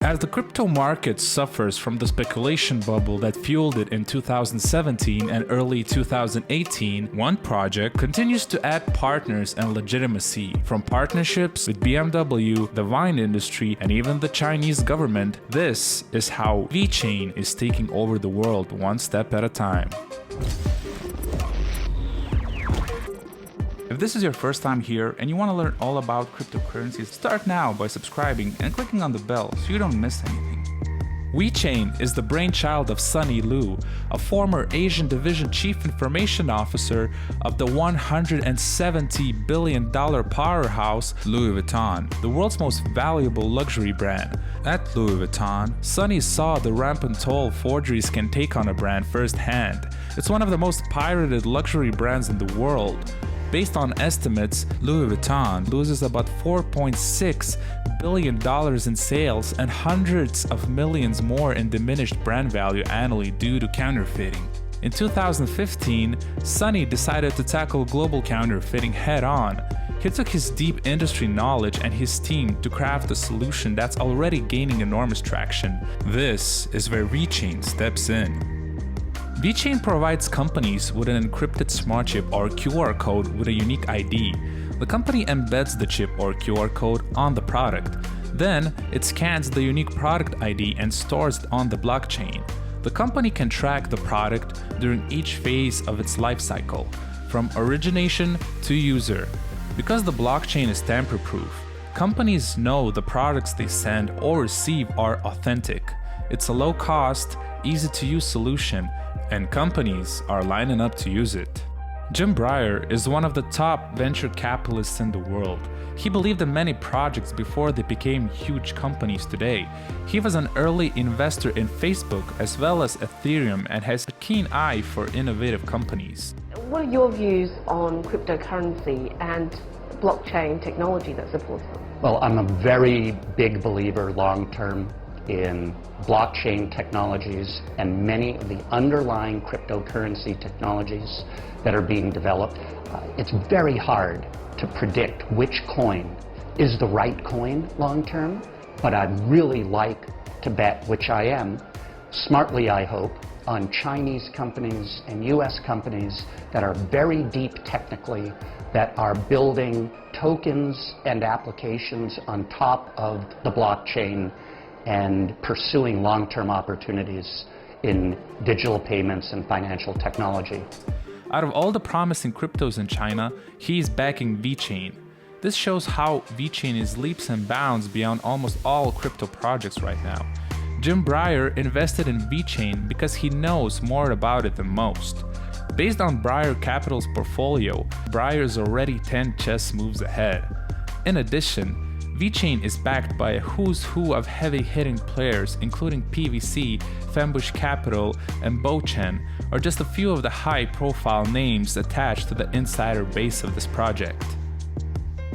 As the crypto market suffers from the speculation bubble that fueled it in 2017 and early 2018, one project continues to add partners and legitimacy. From partnerships with BMW, the wine industry, and even the Chinese government, this is how VeChain is taking over the world one step at a time. If this is your first time here and you want to learn all about cryptocurrencies, start now by subscribing and clicking on the bell so you don't miss anything. VeChain is the brainchild of Sunny Lu, a former Asian Division Chief Information Officer of the $170 billion powerhouse Louis Vuitton, the world's most valuable luxury brand. At Louis Vuitton, Sunny saw the rampant toll forgeries can take on a brand firsthand. It's one of the most pirated luxury brands in the world. Based on estimates, Louis Vuitton loses about $4.6 billion in sales and hundreds of millions more in diminished brand value annually due to counterfeiting. In 2015, Sunny decided to tackle global counterfeiting head-on. He took his deep industry knowledge and his team to craft a solution that's already gaining enormous traction. This is where VeChain steps in. VeChain provides companies with an encrypted smart chip or QR code with a unique ID. The company embeds the chip or QR code on the product. Then, it scans the unique product ID and stores it on the blockchain. The company can track the product during each phase of its life cycle, from origination to user. Because the blockchain is tamper-proof, companies know the products they send or receive are authentic. It's a low-cost, easy-to-use solution, and companies are lining up to use it. Jim Breyer is one of the top venture capitalists in the world. He believed in many projects before they became huge companies today. He was an early investor in Facebook as well as Ethereum and has a keen eye for innovative companies. What are your views on cryptocurrency and blockchain technology that supports them? Well, I'm a very big believer long-term in blockchain technologies and many of the underlying cryptocurrency technologies that are being developed. It's very hard to predict which coin is the right coin long-term, but I'd really like to bet, which I am, smartly I hope, on Chinese companies and US companies that are very deep technically, that are building tokens and applications on top of the blockchain and pursuing long-term opportunities in digital payments and financial technology. Out of all the promising cryptos in China, he's backing VeChain. This shows how VeChain is leaps and bounds beyond almost all crypto projects right now. Jim Breyer invested in VeChain because he knows more about it than most. Based on Breyer Capital's portfolio, Breyer is already 10 chess moves ahead. In addition, VeChain is backed by a who's who of heavy-hitting players including PVC, Fembush Capital, and VeChain are just a few of the high-profile names attached to the insider base of this project.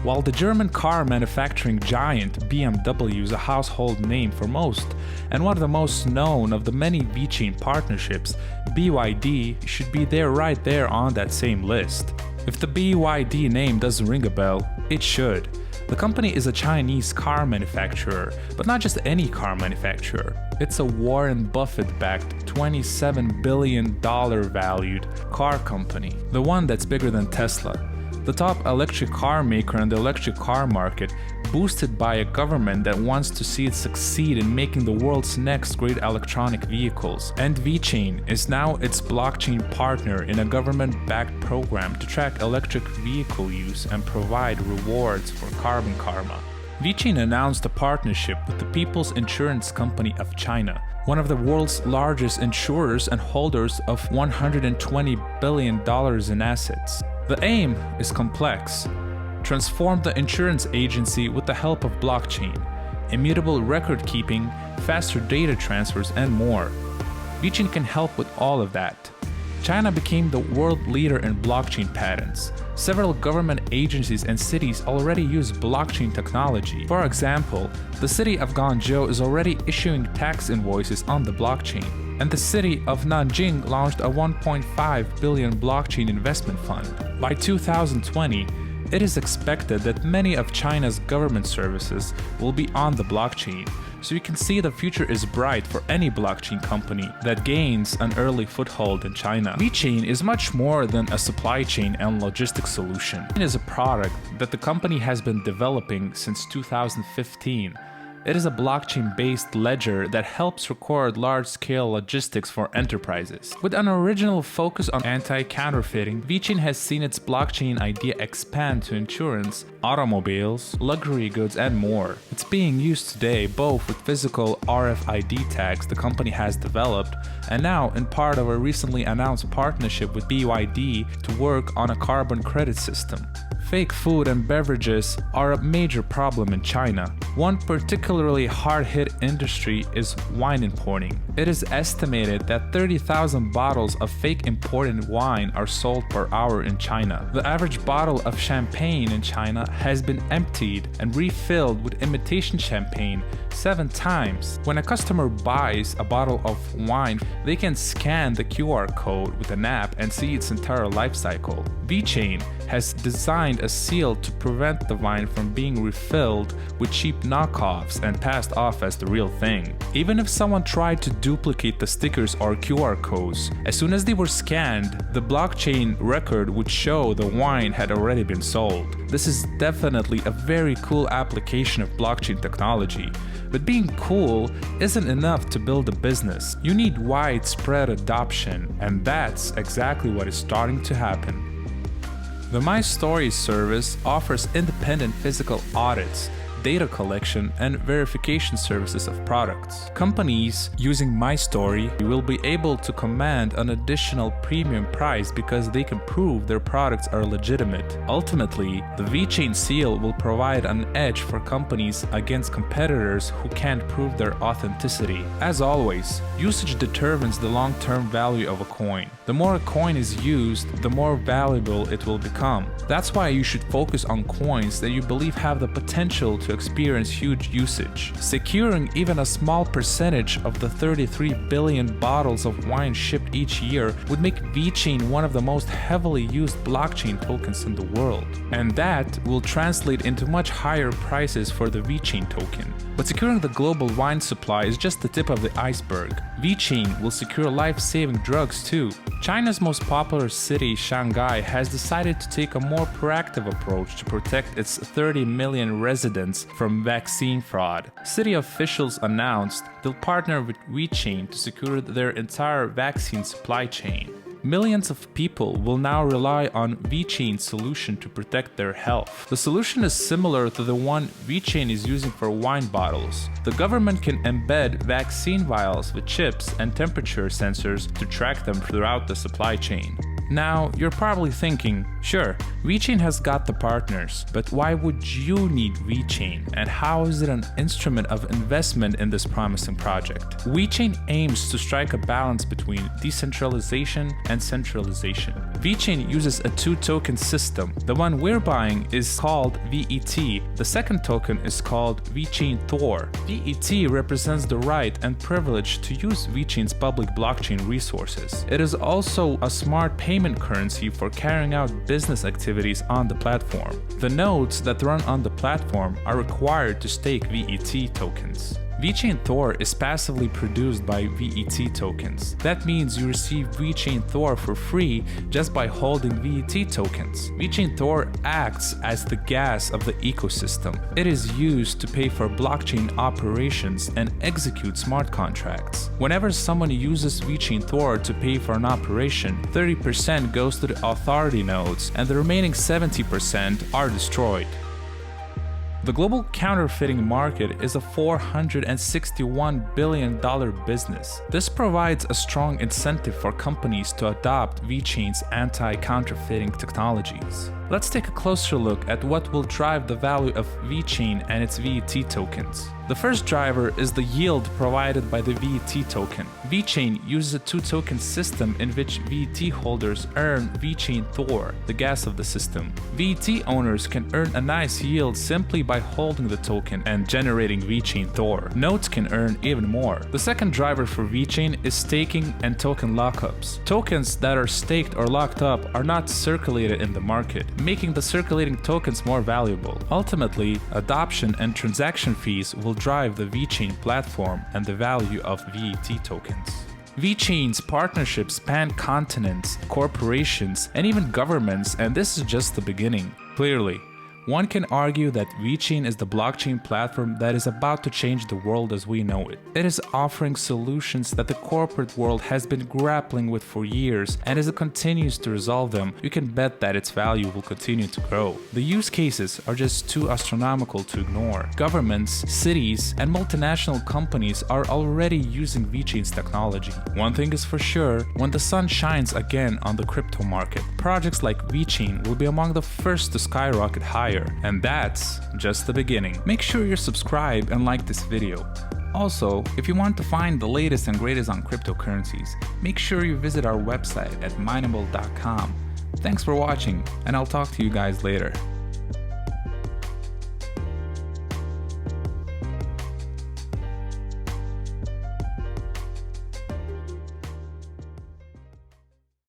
While the German car manufacturing giant BMW is a household name for most, and one of the most known of the many VeChain partnerships, BYD should be right there on that same list. If the BYD name doesn't ring a bell, it should. The company is a Chinese car manufacturer, but not just any car manufacturer. It's a Warren Buffett-backed $27 billion valued car company, the one that's bigger than Tesla. The top electric car maker in the electric car market, boosted by a government that wants to see it succeed in making the world's next great electronic vehicles. And VeChain is now its blockchain partner in a government-backed program to track electric vehicle use and provide rewards for carbon karma. VeChain announced a partnership with the People's Insurance Company of China, one of the world's largest insurers and holders of $120 billion in assets. The aim is complex. Transform the insurance agency with the help of blockchain, immutable record keeping, faster data transfers, and more. VeChain can help with all of that. China became the world leader in blockchain patents. Several government agencies and cities already use blockchain technology. For example, the city of Guangzhou is already issuing tax invoices on the blockchain, and the city of Nanjing launched a $1.5 billion blockchain investment fund. By 2020, it is expected that many of China's government services will be on the blockchain. So you can see the future is bright for any blockchain company that gains an early foothold in China. VeChain is much more than a supply chain and logistics solution. It is a product that the company has been developing since 2015. It is a blockchain-based ledger that helps record large-scale logistics for enterprises. With an original focus on anti-counterfeiting, VeChain has seen its blockchain idea expand to insurance, automobiles, luxury goods, and more. It's being used today both with physical RFID tags the company has developed, and now in part of a recently announced partnership with BYD to work on a carbon credit system. Fake food and beverages are a major problem in China. One particularly hard-hit industry is wine importing. It is estimated that 30,000 bottles of fake imported wine are sold per hour in China. The average bottle of champagne in China has been emptied and refilled with imitation champagne 7 times. When a customer buys a bottle of wine, they can scan the QR code with an app and see its entire life cycle. VeChain has designed a seal to prevent the wine from being refilled with cheap knockoffs and passed off as the real thing. Even if someone tried to duplicate the stickers or QR codes, as soon as they were scanned, the blockchain record would show the wine had already been sold. This is definitely a very cool application of blockchain technology. But being cool isn't enough to build a business. You need widespread adoption, and that's exactly what is starting to happen. The MyStory service offers independent physical audits, data collection, and verification services of products. Companies using MyStory will be able to command an additional premium price because they can prove their products are legitimate. Ultimately, the VeChain seal will provide an edge for companies against competitors who can't prove their authenticity. As always, usage determines the long-term value of a coin. The more a coin is used, the more valuable it will become. That's why you should focus on coins that you believe have the potential to experience huge usage. Securing even a small percentage of the 33 billion bottles of wine shipped each year would make VeChain one of the most heavily used blockchain tokens in the world. And that will translate into much higher prices for the VeChain token. But securing the global wine supply is just the tip of the iceberg. VeChain will secure life-saving drugs too. China's most popular city, Shanghai, has decided to take a more proactive approach to protect its 30 million residents from vaccine fraud. City officials announced they'll partner with VeChain to secure their entire vaccine supply chain. Millions of people will now rely on VeChain's solution to protect their health. The solution is similar to the one VeChain is using for wine bottles. The government can embed vaccine vials with chips and temperature sensors to track them throughout the supply chain. Now, you're probably thinking, sure, VeChain has got the partners, but why would you need VeChain, and how is it an instrument of investment in this promising project? VeChain aims to strike a balance between decentralization and centralization. VeChain uses a two-token system. The one we're buying is called VET. The second token is called VeChain THOR. VET represents the right and privilege to use VeChain's public blockchain resources. It is also a smart payment currency for carrying out business activities on the platform. The nodes that run on the platform are required to stake VET tokens. VeChain THOR is passively produced by VET tokens. That means you receive VeChain THOR for free just by holding VET tokens. VeChain THOR acts as the gas of the ecosystem. It is used to pay for blockchain operations and execute smart contracts. Whenever someone uses VeChain THOR to pay for an operation, 30% goes to the authority nodes and the remaining 70% are destroyed. The global counterfeiting market is a $461 billion business. This provides a strong incentive for companies to adopt VeChain's anti-counterfeiting technologies. Let's take a closer look at what will drive the value of VeChain and its VET tokens. The first driver is the yield provided by the VET token. VeChain uses a two-token system in which VET holders earn VeChain THOR, the gas of the system. VET owners can earn a nice yield simply by holding the token and generating VeChain THOR. Nodes can earn even more. The second driver for VeChain is staking and token lockups. Tokens that are staked or locked up are not circulated in the market, making the circulating tokens more valuable. Ultimately, adoption and transaction fees will drive the VeChain platform and the value of VET tokens. VeChain's partnerships span continents, corporations, and even governments, and this is just the beginning. Clearly, one can argue that VeChain is the blockchain platform that is about to change the world as we know it. It is offering solutions that the corporate world has been grappling with for years, and as it continues to resolve them, you can bet that its value will continue to grow. The use cases are just too astronomical to ignore. Governments, cities, and multinational companies are already using VeChain's technology. One thing is for sure, when the sun shines again on the crypto market, projects like VeChain will be among the first to skyrocket higher. And that's just the beginning. Make sure you're subscribed and like this video. Also, if you want to find the latest and greatest on cryptocurrencies, make sure you visit our website at Mineable.com. Thanks for watching, and I'll talk to you guys later.